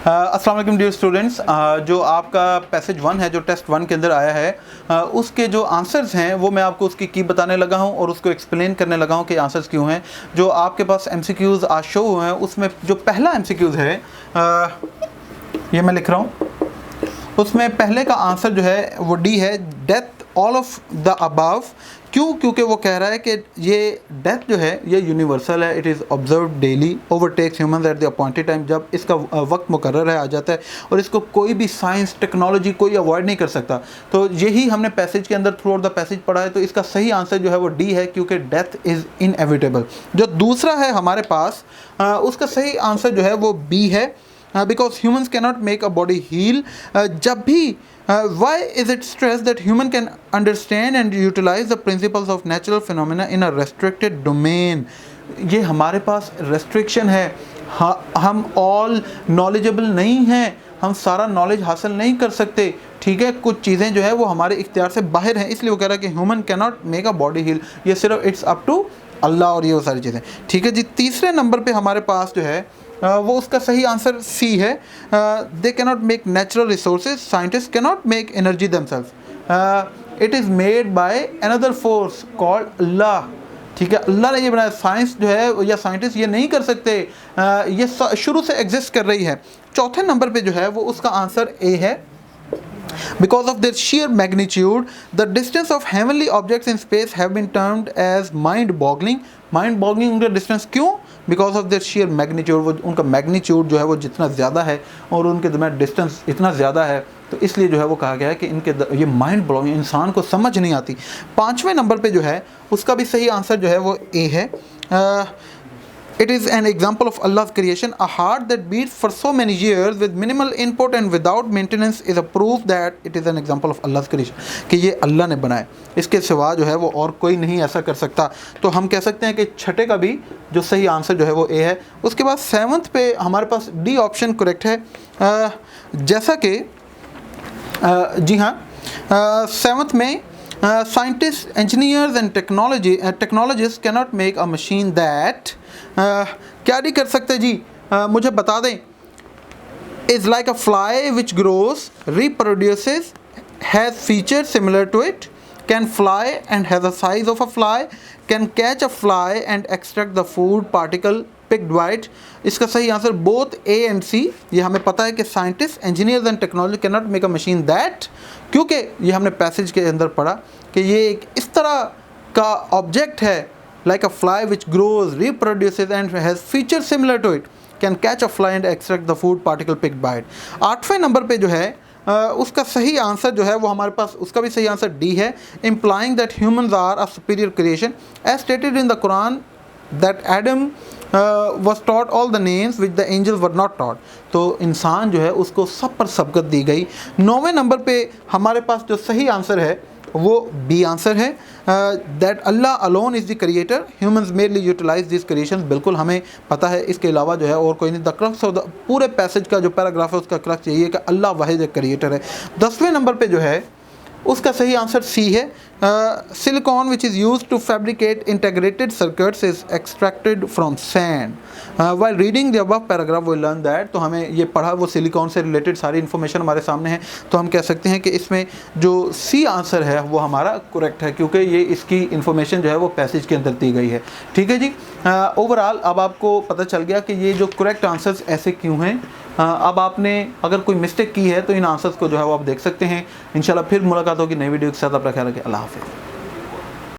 अस्सलाम वालेकुम dear students. जो आपका पैसेज 1 है, जो टेस्ट 1 के अंदर आया है, उसके जो आंसर्स हैं वो मैं आपको उसकी की बताने लगा हूं और उसको एक्सप्लेन करने लगा हूं कि आंसर्स क्यों हैं। जो आपके पास एमसीक्यूज़ आज शो हुए हैं उसमें जो पहला एमसीक्यूज़ है, ये मैं लिख रहा हूं, उसमें पहले का आंसर जो है वो डी है, death all of the above. क्यों? क्योंकि वो कह रहा है कि ये डेथ जो है ये यूनिवर्सल है, it is observe daily, overtakes humans at the appointed time. जब इसका वक्त मुकर्रर है आ जाता है और इसको कोई भी साइंस टेक्नोलॉजी कोई अवॉइड नहीं कर सकता। तो यही हमने पैसेज के अंदर थ्रू आउट द पैसेज पढ़ा है। तो इसका सही आंसर जो है वो डी है, क्योंकि डेथ इज़ इनएविटेबल। जो दूसरा है हमारे पास, उसका सही आंसर जो है वो बी है, because humans cannot make a body heal. जब भी why is it stressed that human can understand and utilize the principles of natural phenomena in a restricted domain? ये हमारे पास restriction है, हम all knowledgeable नहीं हैं, हम सारा नॉलेज हासिल नहीं कर सकते। ठीक है, कुछ चीज़ें जो है वो हमारे इख्तियार से बाहर हैं, इसलिए वो कह रहा है कि human cannot make a body heal. ये सिर्फ इट्स अप टू अल्लाह और ये वो सारी चीज़ें। ठीक है जी, तीसरे नंबर पे हमारे पास जो है वो उसका सही आंसर सी है। They cannot make natural resources, scientist cannot make energy themselves, it is made by another force called Allah. ठीक है, अल्लाह ने ये बनाया। साइंस जो है या साइंटिस्ट ये नहीं कर सकते, ये शुरू से एग्जिस्ट कर रही है। चौथे नंबर पे जो है वो उसका आंसर ए है, because of their sheer magnitude the distance of heavenly objects in space have been termed as mind boggling उनका डिस्टेंस। क्यों? Because of their sheer magnitude, वो उनका मैग्नीट्यूड जो है वो जितना ज़्यादा है और उनके दरमियान डिस्टेंस इतना ज़्यादा है, तो इसलिए जो है वो कहा गया है कि इनके ये माइंड ब्लोइंग, इंसान को समझ नहीं आती। पाँचवें नंबर पे जो है उसका भी सही आंसर जो है वो ए है। It is an example of Allah's creation. A heart that beats for so many years with minimal input and without maintenance is a proof that it is an example of Allah's creation. कि ये अल्लाह ने बनाया, इसके सिवा जो है वो और कोई नहीं ऐसा कर सकता। तो हम कह सकते हैं कि छठे का भी जो सही आंसर जो है वो ए है। उसके बाद सेवन्थ पे हमारे पास डी ऑप्शन करेक्ट है। जैसा कि जी हाँ, सेवन्थ में scientists, engineers and technologists cannot make a machine that क्या नहीं कर सकते जी, मुझे बता दें। is like a fly which grows, reproduces, has features similar to it, can fly and has the size of a fly, can catch a fly and extract the food particle picked by it. इसका सही answer both A and सी। ये हमें पता है कि scientist, engineers and technology can not make a machine that, क्योंकि ये हमने पैसेज के अंदर पढ़ा कि ये एक इस तरह का ऑब्जेक्ट है, like a fly which grows, reproduces and has feature similar to it, can catch a fly and extract the food particle picked by it. आठवें नंबर पे जो है उसका सही आंसर जो है वो हमारे पास, उसका भी सही आंसर डी है, implying that humans are a superior creation as stated in the Quran that Adam was taught all the names which the angels were not taught। तो इंसान जो है उसको सब पर सबकत दी गई। नौवें नंबर पे हमारे पास जो सही आंसर है वो बी आंसर है, that Allah alone is the creator, humans merely utilise this creation. बिल्कुल हमें पता है, इसके अलावा जो है और कोई नहीं। द क्रक्स ऑफ द पूरे पैसेज का जो पैराग्राफ है उसका क्रक्स यही है कि अल्लाह वाहिद एक क्रिएटर है। 10वें नंबर पे जो है उसका सही आंसर सी है, silicon which is use to fabricate integrated circuits is extracted from sand. While reading the above paragraph we learn that. तो हमें ये पढ़ा, वो सिलिकॉन से रिलेटेड सारी इन्फॉर्मेशन हमारे सामने है, तो हम कह सकते हैं कि इसमें जो सी आंसर है वो हमारा करेक्ट है, क्योंकि ये इसकी इन्फॉर्मेशन जो है वो पैसेज के अंदर दी गई है। ठीक है जी, ओवरऑल अब आपको पता चल गया कि ये जो करेक्ट आंसर्स ऐसे क्यों हैं। अब आपने अगर कोई मिस्टेक की है तो इन आंसर्स को जो है वो आप देख सकते हैं। इंशाल्लाह फिर मुलाकात होगी नई वीडियो के साथ। अपना ख्याल रखें। अल्लाह हाफ़िज़।